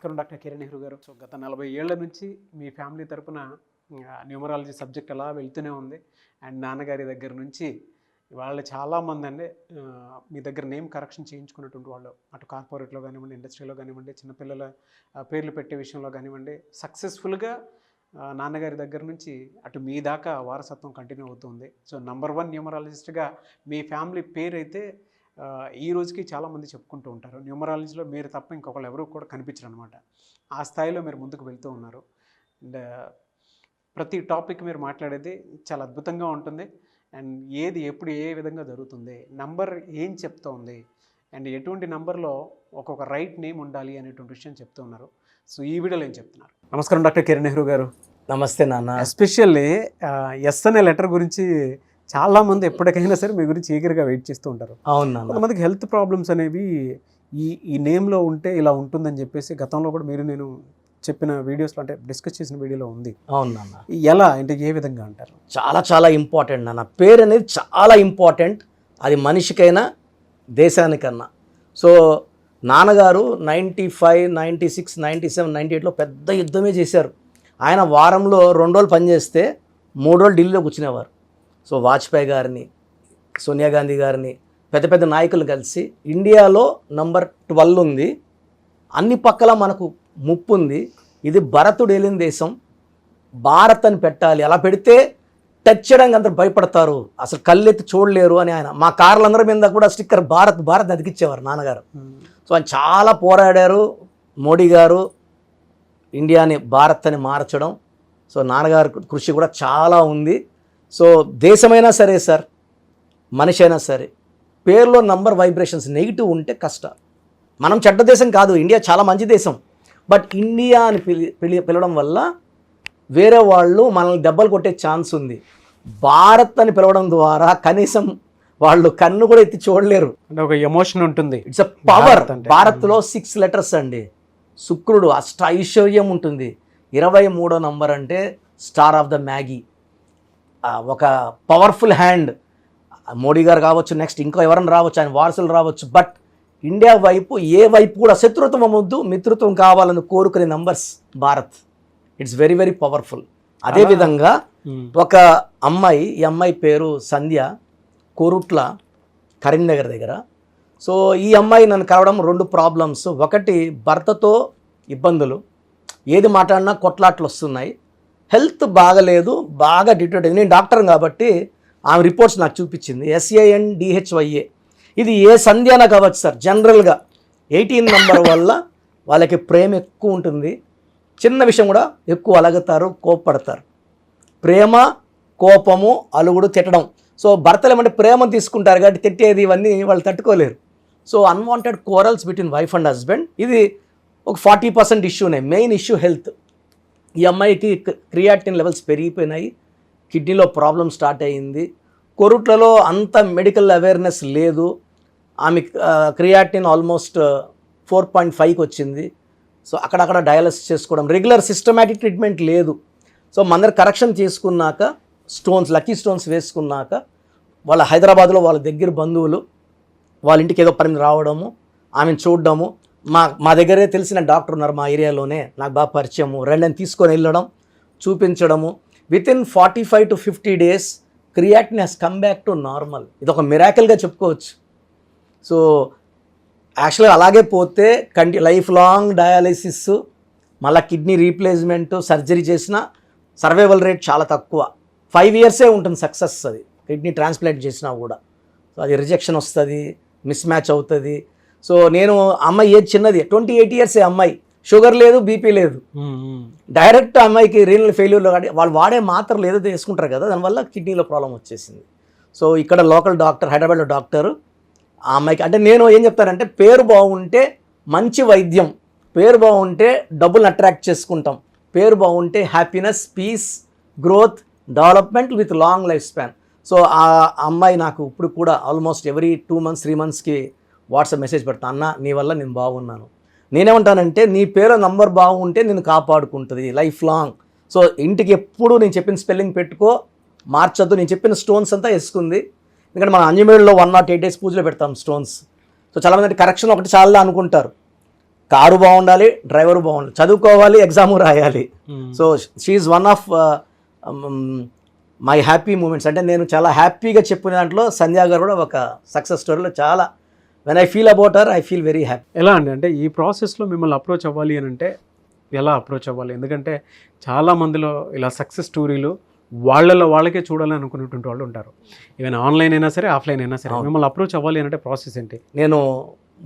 Doctor Kiran Nehru గారు. So గత 40 ఏళ్ల నుంచి మీ ఫ్యామిలీ తరపున న్యూమరాలజీ సబ్జెక్ట్ అలా వెళ్తూనే ఉంది. అండ్ నాన్నగారి దగ్గర నుంచి వాళ్ళు చాలామంది అండి మీ దగ్గర నేమ్ కరెక్షన్ చేయించుకున్నటువంటి వాళ్ళు, అటు కార్పొరేట్లో కానివ్వండి, ఇండస్ట్రీలో కానివ్వండి, చిన్నపిల్లల పేర్లు పెట్టే విషయంలో కానివ్వండి, సక్సెస్ఫుల్గా నాన్నగారి దగ్గర నుంచి అటు మీ దాకా వారసత్వం కంటిన్యూ అవుతుంది. సో నంబర్ 1 న్యూమరాలజిస్ట్గా మీ ఫ్యామిలీ పేరు అయితే ఈ రోజుకి చాలామంది చెప్పుకుంటూ ఉంటారు. న్యూమరాలజీలో మీరు తప్ప ఇంకొకళ్ళు ఎవరు కూడా కనిపించరు అనమాట. ఆ స్థాయిలో మీరు ముందుకు వెళ్తూ ఉన్నారు. అండ్ ప్రతి టాపిక్ మీరు మాట్లాడేది చాలా అద్భుతంగా ఉంటుంది. అండ్ ఏది ఎప్పుడు ఏ విధంగా జరుగుతుంది, నంబర్ ఏం చెప్తోంది, అండ్ ఎటువంటి నంబర్లో ఒక్కొక్క రైట్ నేమ్ ఉండాలి అనేటువంటి విషయం చెప్తూ ఉన్నారు. సో ఈ వీడియోలో ఏం చెప్తున్నారు? నమస్కారం డాక్టర్ కిరణ్ నెహ్రూ గారు. నమస్తే నాన్న. ఎస్పెషల్లీ ఎస్ అనే లెటర్ గురించి చాలామంది ఎప్పటికైనా సరే మీ గురించి ఈగర్గా వెయిట్ చేస్తూ ఉంటారు. అవును నాన్న. కొంతమందికి హెల్త్ ప్రాబ్లమ్స్ అనేవి ఈ నేమ్లో ఉంటే ఇలా ఉంటుందని చెప్పేసి గతంలో కూడా నేను చెప్పిన వీడియోస్లో, అంటే డిస్కస్ చేసిన వీడియోలో ఉంది. అవును నాన్న. ఎలా అంటే ఏ విధంగా అంటారు? చాలా చాలా ఇంపార్టెంట్ నాన్న. పేరు అనేది చాలా ఇంపార్టెంట్, అది మనిషికైనా దేశానికన్నా. సో నాన్నగారు 95, 96, 97, 98లో పెద్ద యుద్ధమే చేశారు. ఆయన వారంలో 2 రోజులు పనిచేస్తే 3 రోజులు ఢిల్లీలో కూర్చునేవారు. సో వాజ్పేయి గారిని, సోనియా గాంధీ గారిని, పెద్ద పెద్ద నాయకులు కలిసి ఇండియాలో నంబర్ 12 ఉంది, అన్ని పక్కల మనకు ముప్పు ఉంది, ఇది భరతుడు వెళ్ళిన దేశం, భారత్ అని పెట్టాలి, అలా పెడితే టచ్ చేయడానికి అందరూ భయపడతారు, అసలు కళ్ళెత్తి చూడలేరు అని ఆయన మా కార్లందరి మీద కూడా స్టిక్కర్ భారత్ భారత్ అతికిచ్చేవారు నాన్నగారు. సో ఆయన చాలా పోరాడారు. మోడీ గారు ఇండియాని భారత్ అని మార్చడం, సో నాన్నగారు కృషి కూడా చాలా ఉంది. సో దేశమైనా సరే సార్, మనిషి అయినా సరే, పేరులో నంబర్ వైబ్రేషన్స్ నెగిటివ్ ఉంటే కష్టాలు. మనం చెడ్డ దేశం కాదు, ఇండియా చాలా మంచి దేశం, బట్ ఇండియా అని పిలవడం వల్ల వేరే వాళ్ళు మనల్ని దెబ్బలు కొట్టే ఛాన్స్ ఉంది. భారత్ అని పిలవడం ద్వారా కనీసం వాళ్ళు కన్ను కూడా ఎత్తి చూడలేరు, అంటే ఒక ఎమోషన్ ఉంటుంది. It's a power. భారత్లో 6 లెటర్స్ అండి. శుక్రుడు అష్ట ఐశ్వర్యం ఉంటుంది. 23వ నంబర్ అంటే స్టార్ ఆఫ్ ద మ్యాగీ, ఒక పవర్ఫుల్ హ్యాండ్. మోడీ గారు కావచ్చు, నెక్స్ట్ ఇంకా ఎవరైనా రావచ్చు, ఆయన వారసులు రావచ్చు, బట్ ఇండియా వైపు ఏ వైపు కూడా శత్రుత్వం అవ్వద్దు, మిత్రుత్వం కావాలని కోరుకునే numbers Bharat. It's very very powerful. అదేవిధంగా ఒక అమ్మాయి, ఈ అమ్మాయి పేరు సంధ్య, కోరుట్ల, కరీంనగర్ దగ్గర. సో ఈ అమ్మాయి నన్ను కలవడం 2 ప్రాబ్లమ్స్. ఒకటి భర్తతో ఇబ్బందులు, ఏది మాట్లాడినా కొట్లాట్లు వస్తున్నాయి, హెల్త్ బాగలేదు, బాగా డిటెక్ట్. నేను డాక్టర్ కాబట్టి ఆమె రిపోర్ట్స్ నాకు చూపించింది. SANDHYA, ఇది ఏ సంధ్యాన కావచ్చు సార్. జనరల్గా 18 నంబర్ వల్ల వాళ్ళకి ప్రేమ ఎక్కువ ఉంటుంది, చిన్న విషయం కూడా ఎక్కువ అలగుతారు, కోపపడతారు. ప్రేమ, కోపము, అలుగుడు, తిట్టడం. సో భర్తలు ఏమంటే ప్రేమ తీసుకుంటారు కాబట్టి తిట్టేది ఇవన్నీ వాళ్ళు తట్టుకోలేరు. So unwanted corals between wife and husband, ఇది ఒక 40% ఇష్యూనే. Main issue health. ఈ అమ్మాయికి క్రియాటిన్ లెవెల్స్ పెరిగిపోయినాయి, కిడ్నీలో ప్రాబ్లం స్టార్ట్ అయ్యింది. కొరుట్లలో అంత మెడికల్ అవేర్నెస్ లేదు. ఆమె క్రియాటిన్ ఆల్మోస్ట్ 4.5కి వచ్చింది. సో అక్కడక్కడ డయాలసిస్ చేసుకోవడం, రెగ్యులర్ సిస్టమాటిక్ ట్రీట్మెంట్ లేదు. సో మందరు కరెక్షన్ చేసుకున్నాక, స్టోన్స్, లక్కీ స్టోన్స్ వేసుకున్నాక, వాళ్ళ హైదరాబాద్లో వాళ్ళ దగ్గర బంధువులు వాళ్ళ ఇంటికి ఏదో పని రావడము, ఆమెను చూడడము, మా దగ్గరే తెలిసిన డాక్టర్ ఉన్నారు మా ఏరియాలోనే, నాకు బాగా పరిచయము, రెండని తీసుకొని వెళ్ళడం, చూపించడము. Within 45 to 50 days creatine has come back to normal. ఇది ఒక మిరాకిల్గా చెప్పుకోవచ్చు. సో యాక్చువల్గా అలాగే పోతే లైఫ్ లాంగ్ డయాలసిస్, మళ్ళీ కిడ్నీ రీప్లేస్మెంట్, సర్జరీ చేసిన సర్వైవల్ రేట్ చాలా తక్కువ. 5 years ఉంటుంది సక్సెస్. అది కిడ్నీ ట్రాన్స్ప్లాంట్ చేసినా కూడా. సో అది రిజెక్షన్ వస్తుంది, మిస్ మ్యాచ్ అవుతుంది. సో నేను అమ్మాయి ఏజ్ చిన్నది, 28 years అమ్మాయి, షుగర్ లేదు, బీపీ లేదు. డైరెక్ట్ అమ్మాయికి రీనల్ ఫెయిల్యూర్లో వాళ్ళు వాడే మాత్రలు ఏదో తీసుకుంటారు కదా, దానివల్ల కిడ్నీలో ప్రాబ్లం వచ్చేసింది. సో ఇక్కడ లోకల్ డాక్టర్, హైదరాబాద్లో డాక్టర్ ఆ అమ్మాయికి, అంటే నేను ఏం చెప్తానంటే పేరు బాగుంటే మంచి వైద్యం, పేరు బాగుంటే డబ్బులు అట్రాక్ట్ చేసుకుంటాం, పేరు బాగుంటే happiness, peace, growth, development with long life span. So ఆ అమ్మాయి నాకు ఇప్పుడు కూడా ఆల్మోస్ట్ ఎవ్రీ 2 months 3 monthsకి వాట్సాప్ మెసేజ్ పెడతాను, అన్న నీ వల్ల నేను బాగున్నాను. నేనేమంటానంటే నీ పేరు నంబర్ బాగుంటే నేను కాపాడుకుంటుంది లైఫ్ లాంగ్. సో ఇంటికి ఎప్పుడు నేను చెప్పిన స్పెల్లింగ్ పెట్టుకో, మార్చొద్దు, నేను చెప్పిన స్టోన్స్ అంతా వేసుకుంది. ఎందుకంటే మన అంజమేడులో 108 days పూజలో పెడతాం స్టోన్స్. సో చాలామంది కరెక్షన్ ఒకటి చాలా అనుకుంటారు. కారు బాగుండాలి, డ్రైవర్ బాగుండాలి, చదువుకోవాలి, ఎగ్జామ్ రాయాలి. So she one of my happy moments. అంటే నేను చాలా హ్యాపీగా చెప్పిన దాంట్లో సంధ్యా గారు కూడా ఒక సక్సెస్ స్టోరీలో చాలా when I feel about her I feel very happy. ఎలా అండి, అంటే ఈ ప్రాసెస్లో మిమ్మల్ని అప్రోచ్ అవ్వాలి అని అంటే ఎలా అప్రోచ్ అవ్వాలి? ఎందుకంటే చాలా మందిలో ఇలా సక్సెస్ స్టోరీలు వాళ్ళకే చూడాలని అనుకునేటువంటి వాళ్ళు ఉంటారు. ఈవెన్ ఆన్లైన్ అయినా సరే, ఆఫ్లైన్ అయినా సరే. మిమ్మల్ని అప్రోచ్ అవ్వాలి అంటే ప్రాసెస్ ఏంటి? నేను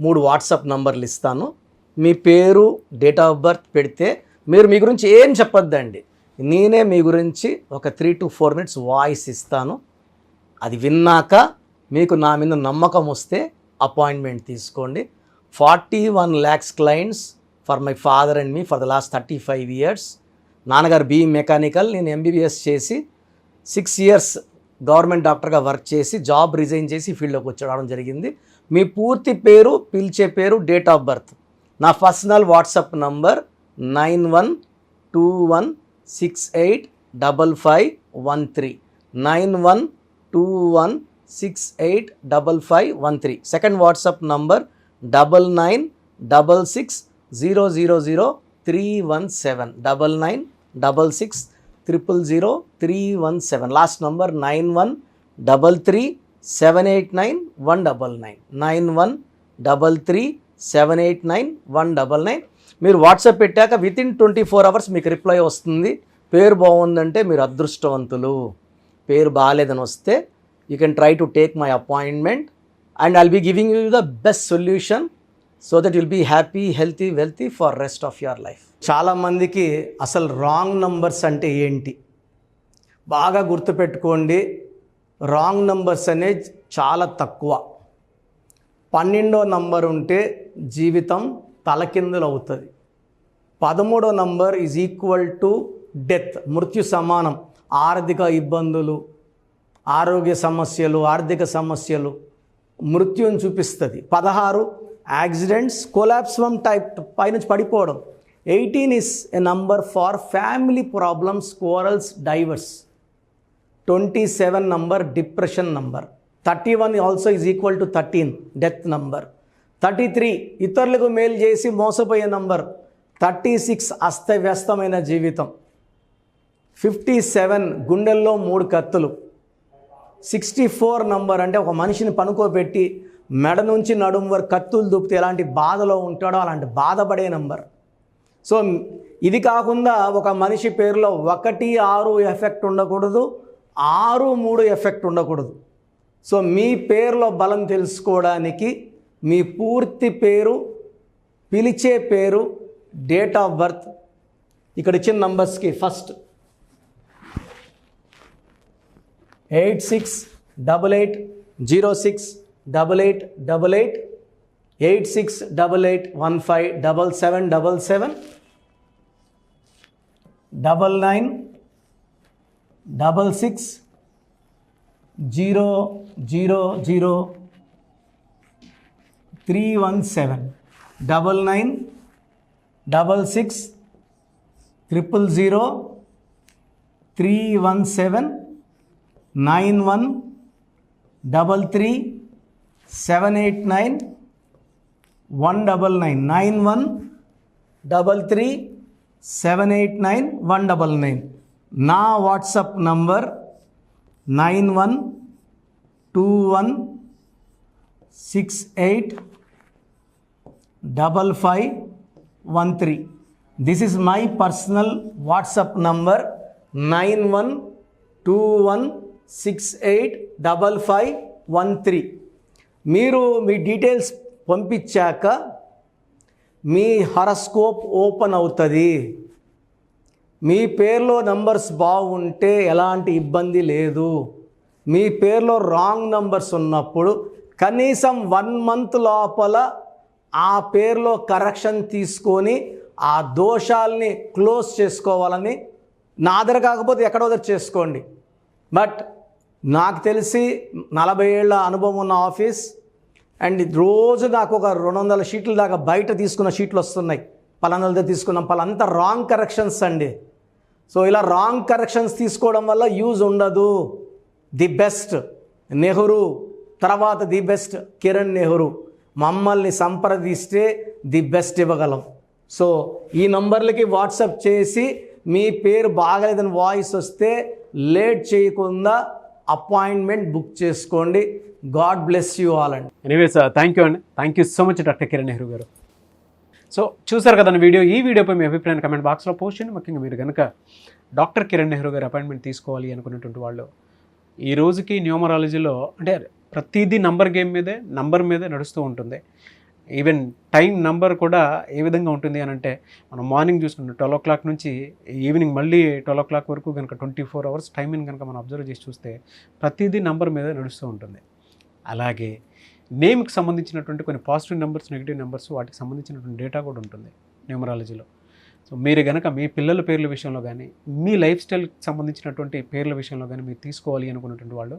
3 వాట్సాప్ నంబర్లు ఇస్తాను. మీ పేరు, డేట్ ఆఫ్ బర్త్ పెడితే మీరు మీ గురించి ఏం చెప్పొద్దండి, నేనే మీ గురించి ఒక 3 to 4 minutes వాయిస్ ఇస్తాను. అది విన్నాక మీకు నా మీద నమ్మకం వస్తే అపాయింట్మెంట్ తీసుకోండి. 41 lakhs clients for my father and me for the last 35 years. నాన్నగారు బీఈ మెకానికల్, నేను ఎంబీబీఎస్ చేసి 6 years గవర్నమెంట్ డాక్టర్గా వర్క్ చేసి జాబ్ రిజైన్ చేసి ఫీల్డ్లోకి వచ్చి జరిగింది. మీ పూర్తి పేరు, పిలిచే పేరు, డేట్ ఆఫ్ బర్త్. నా personal WhatsApp number 9121685513 9121685513. Second WhatsApp number 9966000317 9966000317. Last number 9133789199 9133789199. మీరు వాట్సాప్ పెట్టాక వితిన్ 24 hours మీకు రిప్లై వస్తుంది. పేరు బాగుందంటే మీరు అదృష్టవంతులు, పేరు బాగాలేదని వస్తే you can try to take my appointment and I'll be giving you the best solution so that will be happy, healthy, wealthy for rest of your life. చాలామందికి అసలు రాంగ్ నంబర్స్ అంటే ఏంటి బాగా గుర్తుపెట్టుకోండి. రాంగ్ నంబర్స్ అనేది చాలా తక్కువ. 12వ number ఉంటే జీవితం తలకిందులు అవుతుంది. 13వ number is equal to death, మృత్యు సమానం. ఆర్థిక ఇబ్బందులు, ఆరోగ్య సమస్యలు, ఆర్థిక సమస్యలు మృత్యుని చూపిస్తుంది. 16 యాక్సిడెంట్స్, కొలాప్స్ ఫ్రమ్ టైప్ పైనుంచి పడిపోవడం. 18 is a number for family problems, quarrels, divorce. 27 number depression number. 31 also is equal to 13 death number. 33 ఇతరులకు మేలు చేసి మోసపోయే నంబర్. 36 అస్తవ్యస్తమైన జీవితం. 57 గుండెల్లో 3 కత్తులు. 64 నంబర్ అంటే ఒక మనిషిని పనుకోబెట్టి మెడ నుంచి నడుము వరకు కత్తులు దూపితే ఎలాంటి బాధలో ఉంటాడో అలాంటి బాధపడే నంబర్. సో ఇది కాకుండా ఒక మనిషి పేరులో 1, 6 ఎఫెక్ట్ ఉండకూడదు, 6, 3 ఎఫెక్ట్ ఉండకూడదు. సో మీ పేరులో బలం తెలుసుకోవడానికి మీ పూర్తి పేరు, పిలిచే పేరు, డేట్ ఆఫ్ బర్త్, ఇక్కడ ఇచ్చిన నంబర్స్కి ఫస్ట్ 8688068888 8688157777 9966000317 9966000317 9133789199 9133789199. నా WhatsApp number 9121685513. This is my personal WhatsApp number 9121685513. మీరు మీ డీటెయిల్స్ పంపించాక మీ హరస్కోప్ ఓపెన్ అవుతుంది. మీ పేరులో నంబర్స్ బాగుంటే ఎలాంటి ఇబ్బంది లేదు. మీ పేరులో రాంగ్ నంబర్స్ ఉన్నప్పుడు కనీసం 1 month లోపల ఆ పేరులో కరెక్షన్ తీసుకొని ఆ దోషాలని క్లోజ్ చేసుకోవాలని, నా దగ్గర కాకపోతే ఎక్కడో దగ్గర చేసుకోండి. బట్ నాకు తెలిసి 40 ఏళ్ళ అనుభవం ఉన్న ఆఫీస్ అండ్ రోజు నాకు ఒక 200 షీట్ల దాకా బయట తీసుకున్న షీట్లు వస్తున్నాయి. పలానాలతో తీసుకున్నాం, పలాంతా రాంగ్ కరెక్షన్స్ అండి. సో ఇలా రాంగ్ కరెక్షన్స్ తీసుకోవడం వల్ల యూజ్ ఉండదు. ది బెస్ట్ నెహ్రూ, తర్వాత ది బెస్ట్ కిరణ్ నెహ్రూ, మమ్మల్ని సంప్రదిస్తే ది బెస్ట్ ఇవ్వగలం. సో ఈ నంబర్లకి వాట్సాప్ చేసి మీ పేరు బాగలేదని వాయిస్ వస్తే లేట్ చేయకుండా అపాయింట్మెంట్ బుక్ చేసుకోండి. గాడ్ బ్లెస్ యూ ఆల్ అండి. ఎనీవేస్ థ్యాంక్ యూ అండి. Thank you so much doctor Kiran Nehru గారు. సో చూసారు కదండి వీడియో. ఈ వీడియోపై మీ అభిప్రాయాన్ని కమెంట్ బాక్స్లో పోస్ట్ చేయండి. ముఖ్యంగా మీరు కనుక డాక్టర్ కిరణ్ నెహ్రూ గారి అపాయింట్మెంట్ తీసుకోవాలి అనుకునేటువంటి వాళ్ళు ఈ రోజుకి న్యూమరాలజీలో అంటే ప్రతిదీ నంబర్ మీదే నడుస్తూ ఉంటుంది. ఈవెన్ టైం నంబర్ కూడా ఏ విధంగా ఉంటుంది అని అంటే మనం మార్నింగ్ చూసుకుంటే 12 o'clock నుంచి ఈవినింగ్ మళ్ళీ 12 o'clock వరకు కనుక 24 hours టైమింగ్ కనుక మనం అబ్జర్వ్ చేసి చూస్తే ప్రతిదీ నంబర్ మీద నడుస్తూ ఉంటుంది. అలాగే నేమ్కి సంబంధించినటువంటి కొన్ని పాజిటివ్ నెంబర్స్, నెగిటివ్ నెంబర్స్, వాటికి సంబంధించినటువంటి డేటా కూడా ఉంటుంది న్యూమరాలజీలో. సో మీరు కనుక మీ పిల్లల పేర్ల విషయంలో కానీ మీ లైఫ్ స్టైల్కి సంబంధించినటువంటి పేర్ల విషయంలో కానీ మీరు తీసుకోవాలి అనుకున్నటువంటి వాళ్ళు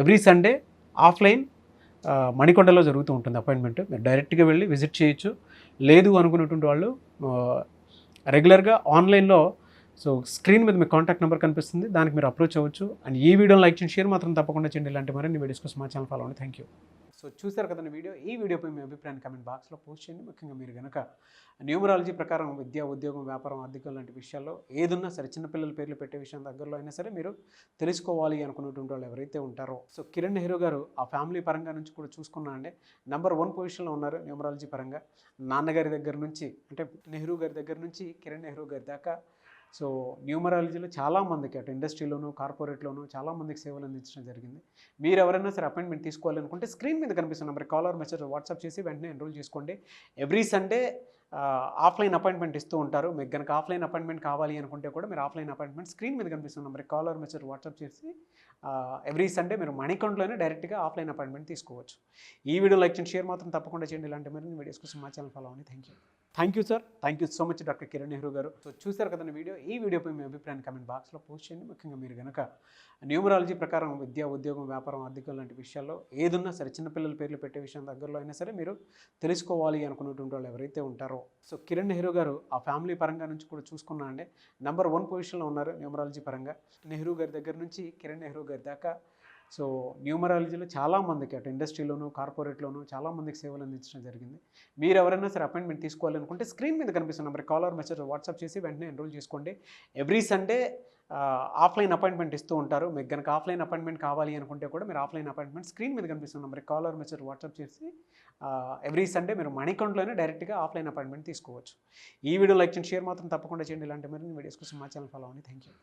ఎవ్రీ సండే ఆఫ్లైన్ మణికొండలో జరుగుతూ ఉంటుంది అపాయింట్మెంట్. మీరు డైరెక్ట్గా వెళ్ళి విజిట్ చేయొచ్చు. లేదు అనుకున్నటువంటి వాళ్ళు రెగ్యులర్గా ఆన్లైన్లో సో స్క్రీన్ మీద మీ కాంటాక్ట్ నెంబర్ కనిపిస్తుంది, దానికి మీరు అప్రోచ్ అవ్వచ్చు. అండ్ ఈ వీడియోని లైక్ చేయండి, షేర్ మాత్రం తప్పకుండా చేయండి. ఇలాంటి మరిన్ని వీడియోస్ కోసం మా ఛానల్ ఫాలో అవ్వండి. Thank you. సో చూసారు కదండి వీడియో. ఈ వీడియోపై మీ అభిప్రాయాన్ని కమెంట్ బాక్స్లో పోస్ట్ చేయండి. ముఖ్యంగా మీరు కనుక న్యూమరాలజీ ప్రకారం విద్య, ఉద్యోగం, వ్యాపారం, ఆర్థికం లాంటి విషయాల్లో ఏదున్నా సరే, చిన్నపిల్లల పేర్లు పెట్టే విషయం దగ్గరలో అయినా సరే మీరు తెలుసుకోవాలి అనుకున్నటువంటి వాళ్ళు ఎవరైతే ఉంటారో సో కిరణ్ నెహ్రూ గారు ఆ ఫ్యామిలీ పరంగా నుంచి కూడా చూసుకున్నా అండి నెంబర్ 1 పొజిషన్లో ఉన్నారు న్యూమరాలజీ పరంగా. నాన్నగారి దగ్గర నుంచి అంటే నెహ్రూ గారి దగ్గర నుంచి కిరణ్ నెహ్రూ గారి దాకా సో న్యూమరాలజీలో చాలామందికి అటు ఇండస్ట్రీలోను, కార్పొరేట్లోను చాలామందికి సేవలు అందించడం జరిగింది. మీరు ఎవరైనా సరే అపాయింట్మెంట్ తీసుకోవాలనుకుంటే స్క్రీన్ మీద కనిపిస్తున్న నెంబర్ కాలర్ మెసేజ్ వాట్సాప్ చేసి వెంటనే ఎన్రోల్ చేసుకోండి. ఎవ్రీ సండే ఆఫ్లైన్ అపాయింట్మెంట్ ఇస్తూ ఉంటారు. మీకు కనుక ఆఫ్లైన్ అపాయింట్మెంట్ కావాలి అనుకుంటే కూడా మీరు ఆఫ్లైన్ అపాయింట్మెంట్ స్క్రీన్ మీద కనిపిస్తున్న నెంబర్ కాలర్ మెసేజ్ వాట్సాప్ చేసి ఎవ్రీ సండే మీరు మణికొండలోనే డైరెక్ట్గా ఆఫ్లైన్ అపాయింట్మెంట్ తీసుకోవచ్చు. ఈ వీడియో లైక్ చేయండి, షేర్ మాత్రం తప్పకుండా చేయండి. ఇలాంటి మరిన్ని వీడియోస్ కోసం మా ఛానల్ ఫాలో అవ్వండి. Thank you sir. Thank you so much doctor Kiran Nehru గారు. సో చూసారు కదండి వీడియో. ఈ వీడియోపై మీ అభిప్రాయాన్ని కమెంట్ బాక్స్లో పోస్ట్ చేయండి. ముఖ్యంగా మీరు కనుక న్యూమరాలజీ ప్రకారం విద్య, ఉద్యోగం, వ్యాపారం, ఆర్థికం లాంటి విషయాల్లో ఏదున్నా సరే, చిన్నపిల్లల పేర్లు పెట్టే విషయం దగ్గరలో అయినా సరే మీరు తెలుసుకోవాలి అనుకున్నటువంటి వాళ్ళు ఎవరైతే ఉంటారో సో కిరణ్ నెహ్రూ గారు ఆ ఫ్యామిలీ పరంగా నుంచి కూడా చూసుకున్నా అండి నెంబర్ 1 పొజిషన్లో ఉన్నారు న్యూమరాలజీ పరంగా. నెహ్రూ గారి దగ్గర నుంచి కిరణ్ నెహ్రూ గారి దాకా సో న్యూమరాలజీలో చాలామందికి అటు ఇండస్ట్రీలోను, కార్పొరేట్లోను చాలామందికి సేవలు అందించడం జరిగింది. మీరు ఎవరైనా సరే అపాయింట్మెంట్ తీసుకోవాలనుకుంటే స్క్రీన్ మీద కనిపిస్తున్న నెంబర్ కాలర్ మెసేజ్ వాట్సాప్ చేసి వెంటనే ఎన్రోల్ చేసుకోండి. ఎవ్రీ సండే ఆఫ్లైన్ అపాయింట్మెంట్ ఇస్తూ ఉంటారు. మీకు కనుక ఆఫ్లైన్ అపాయింట్మెంట్ కావాలి అనుకుంటే కూడా మీరు ఆఫ్లైన్ అపాయింట్మెంట్ స్క్రీన్ మీద కనిపిస్తున్న నెంబర్ కాలర్ మెసేజ్ వాట్సాప్ చేసి ఎవ్రీ సండే మీరు మణికొండలోనే డైరెక్ట్గా ఆఫ్లైన్ అపాయింట్మెంట్ తీసుకోవచ్చు. ఈ వీడియో లైక్ చేయండి, షేర్ మాత్రం తప్పకుండా చేయండి. ఇలాంటి మరిన్ని వీడియోస్ కోసం మా ఛానల్ ఫాలో అవ్వండి. Thank you.